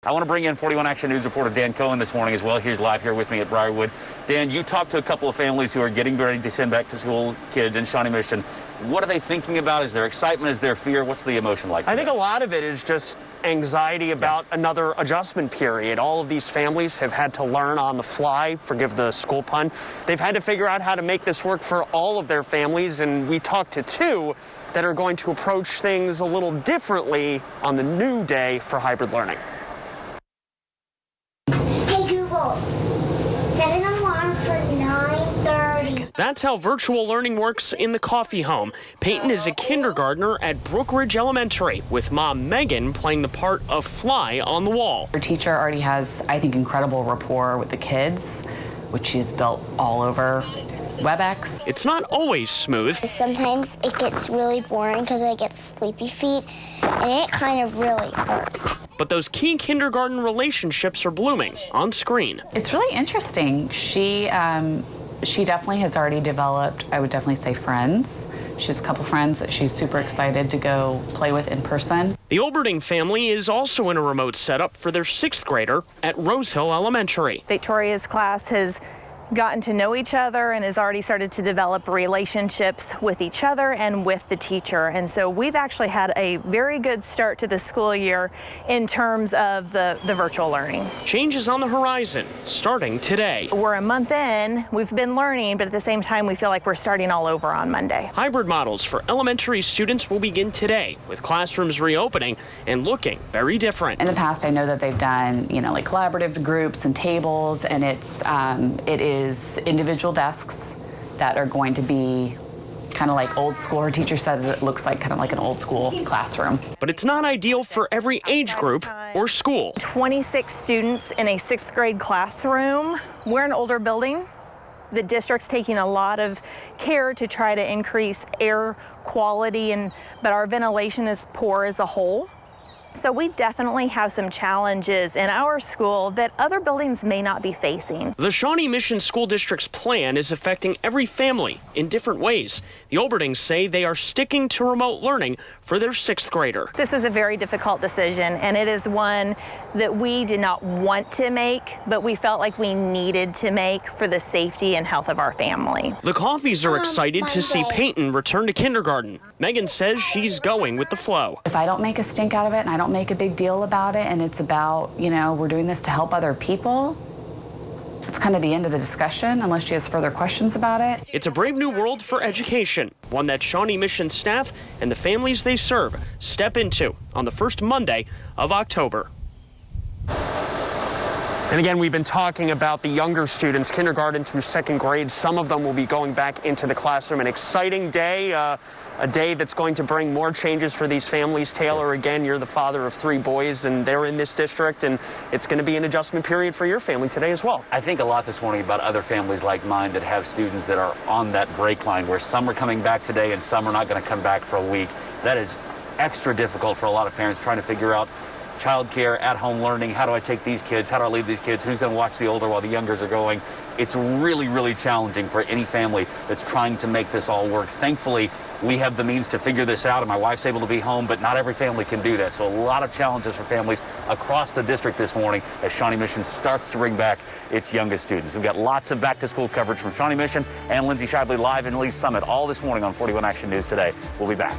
I want to bring in 41 Action News reporter Dan Cohen this morning as well. He's live here with me at Briarwood. Dan, you talked to a couple of families who are getting ready to send back to school kids in Shawnee Mission. What are they thinking about? Is there excitement? Is there fear? What's the emotion like? I think a lot of it is just anxiety about another adjustment period. All of these families have had to learn on the fly, forgive the school pun. They've had to figure out how to make this work for all of their families, and we talked to two that are going to approach things a little differently on the new day for hybrid learning. Set an alarm for 9:30. That's how virtual learning works in the coffee home. Payton is a kindergartner at Brook Ridge Elementary, with mom Megan playing the part of fly on the wall. Her teacher already has, I think, incredible rapport with the kids, which she's built all over WebEx. It's not always smooth. Sometimes it gets really boring because I get sleepy feet, and it kind of really hurts. But those key kindergarten relationships are blooming on screen. It's really interesting. She definitely has already developed, I would definitely say, friends. She has a couple friends that she's super excited to go play with in person. The Olberding family is also in a remote setup for their 6th grader at Rosehill Elementary. Victoria's class has gotten to know each other and has already started to develop relationships with each other and with the teacher. And so we've actually had a very good start to the school year in terms of the virtual learning. Change is on the horizon, starting today. We're a month in, we've been learning, but at the same time we feel like we're starting all over on Monday. Hybrid models for elementary students will begin today, with classrooms reopening and looking very different. In the past, I know that they've done, like collaborative groups and tables, and it is individual desks that are going to be kind of like old school. Her teacher says it looks like kind of like an old school classroom. But it's not ideal for every age group or school. 26 students in a 6th grade classroom. We're an older building. The district's taking a lot of care to try to increase air quality, but our ventilation is poor as a whole. So we definitely have some challenges in our school that other buildings may not be facing. The Shawnee Mission School District's plan is affecting every family in different ways. The Olberdings say they are sticking to remote learning for their 6th grader. This was a very difficult decision, and it is one that we did not want to make, but we felt like we needed to make for the safety and health of our family. The Coffees are excited to see Payton return to kindergarten. Megan says she's going with the flow. If I don't make a stink out of it and I don't make a big deal about it, and it's about, we're doing this to help other people, it's kind of the end of the discussion unless she has further questions about it. It's a brave new world for education, one that Shawnee Mission staff and the families they serve step into on the first Monday of October. And again, we've been talking about the younger students, kindergarten through 2nd grade. Some of them will be going back into the classroom. An exciting day, a day that's going to bring more changes for these families. Taylor, again, you're the father of 3 boys, and they're in this district, and it's going to be an adjustment period for your family today as well. I think a lot this morning about other families like mine that have students that are on that break line where some are coming back today and some are not going to come back for a week. That is extra difficult for a lot of parents trying to figure out childcare, at-home learning. How do I take these kids? How do I leave these kids? Who's going to watch the older while the youngers are going? It's really, really challenging for any family that's trying to make this all work. Thankfully, we have the means to figure this out, and my wife's able to be home, but not every family can do that. So a lot of challenges for families across the district this morning as Shawnee Mission starts to bring back its youngest students. We've got lots of back-to-school coverage from Shawnee Mission and Lindsay Shively live in Lee's Summit all this morning on 41 Action News Today. We'll be back.